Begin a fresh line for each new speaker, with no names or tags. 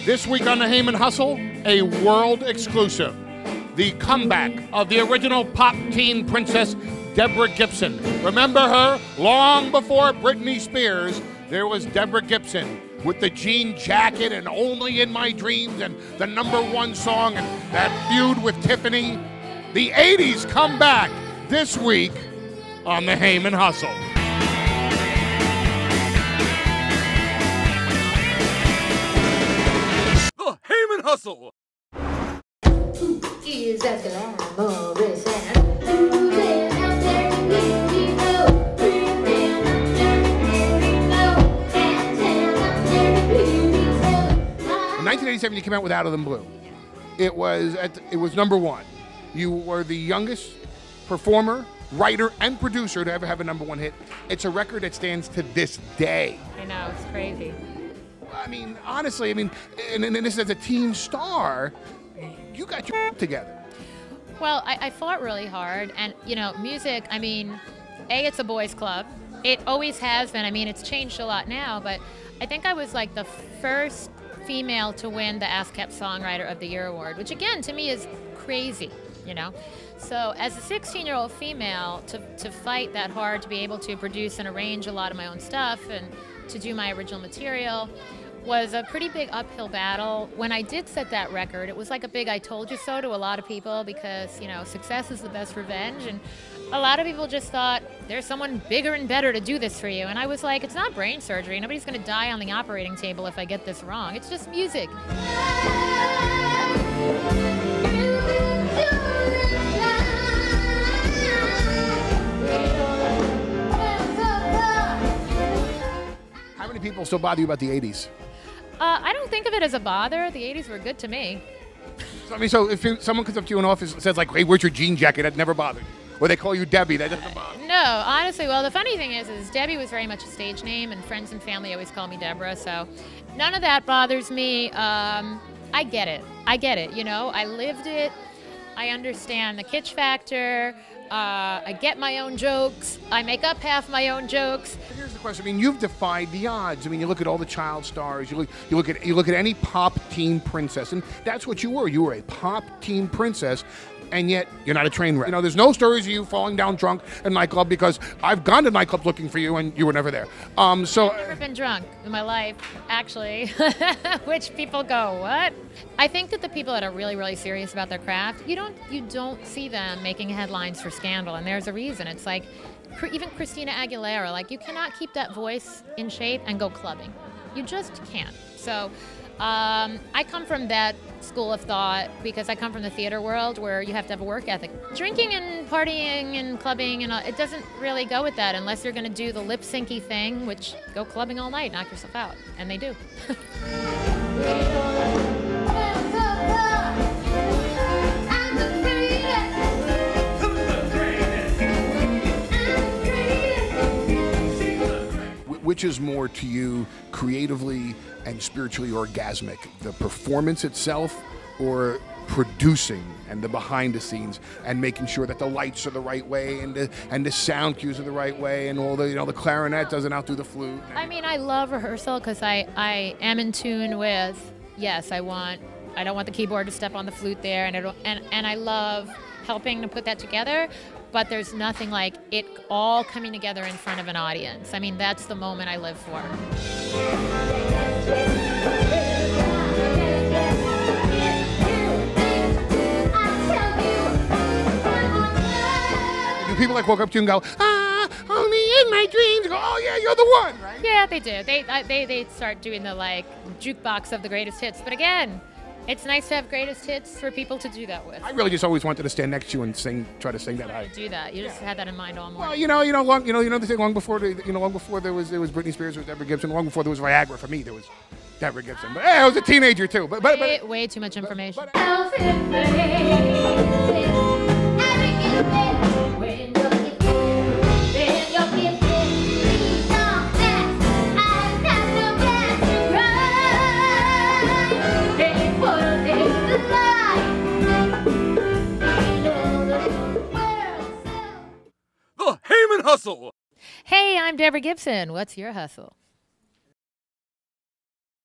This week on the Heyman Hustle, a world exclusive. The comeback of the original pop teen princess, Deborah Gibson. Remember her? Long before Britney Spears, there was Deborah Gibson with the jean jacket and Only in My Dreams and the #1 song and that feud with Tiffany. The 80s come back this week on the Heyman Hustle.
The Heyman Hustle.
Who is that glamorous and who's it out there to give you know? Freedman out there to give you know. And out there to give you know.
In 1987, you came out with Out of the Blue. It was #1. You were the youngest performer, writer, and producer to ever have a #1 hit. It's a record that stands to this day.
I know, it's crazy.
I mean, honestly, and this as a teen star, you got your together.
Well, I fought really hard, and you know, music, I mean, it's a boys' club. It always has been. I mean, it's changed a lot now, but I think I was like the first female to win the ASCAP Songwriter of the Year award, which again, to me is crazy, you know? So as a 16-year-old female, to fight that hard, to be able to produce and arrange a lot of my own stuff and to do my original material was a pretty big uphill battle. When I did set that record, it was like a big I told you so to a lot of people because, you know, success is the best revenge. And a lot of people just thought, there's someone bigger and better to do this for you. And I was like, it's not brain surgery. Nobody's going to die on the operating table if I get this wrong. It's just music.
How many people still bother you about the 80s?
I don't think of it as a bother. The 80s were good to me.
So, I mean, so if someone comes up to you in office and says, like, hey, where's your jean jacket? That never bothered you. Or they call you Debbie, that doesn't bother you.
No, honestly, well, the funny thing is Debbie was very much a stage name, and friends and family always call me Deborah, so none of that bothers me. I get it, you know? I lived it. I understand the kitsch factor. I get my own jokes. I make up half my own jokes.
Here's the question. I mean, you've defied the odds. I mean, you look at all the child stars. You look at any pop teen princess, and that's what you were. You were a pop teen princess, and yet you're not a train wreck. You know, there's no stories of you falling down drunk in a nightclub because I've gone to nightclubs looking for you, and you were never there. So
I've never been drunk in my life, actually, which people go, what? I think that the people that are really, really serious about their craft, you don't see them making headlines for scandal, and there's a reason. It's like even Christina Aguilera, like you cannot keep that voice in shape and go clubbing. You just can't. So I come from that school of thought because I come from the theater world where you have to have a work ethic. Drinking and partying and clubbing, and it doesn't really go with that unless you're going to do the lip-syncy thing, which go clubbing all night, knock yourself out, and they do.
which is more to you creatively and spiritually orgasmic, the performance itself or producing and the behind the scenes and making sure that the lights are the right way and the sound cues are the right way and all the, you know, the clarinet doesn't outdo the flute?
I mean, I love rehearsal because I am in tune with, yes, I don't want the keyboard to step on the flute there, and I love helping to put that together, but there's nothing like it all coming together in front of an audience. I mean, that's the moment I live for.
Do people like walk up to you and go, only in my dreams? Go, oh yeah, you're the one, right?
Yeah, they do. They start doing the like jukebox of the greatest hits, but again, it's nice to have greatest hits for people to do that with.
I really just always wanted to stand next to you and try to sing that high.
Do that. You just had that in mind all morning.
Well, they say long before there was Britney Spears, there was Deborah Gibson. Long before there was Viagra for me, there was Deborah Gibson. But hey, I was a teenager too. But
way too much information.
The Heyman Hustle.
Hey, I'm Deborah Gibson. What's your hustle?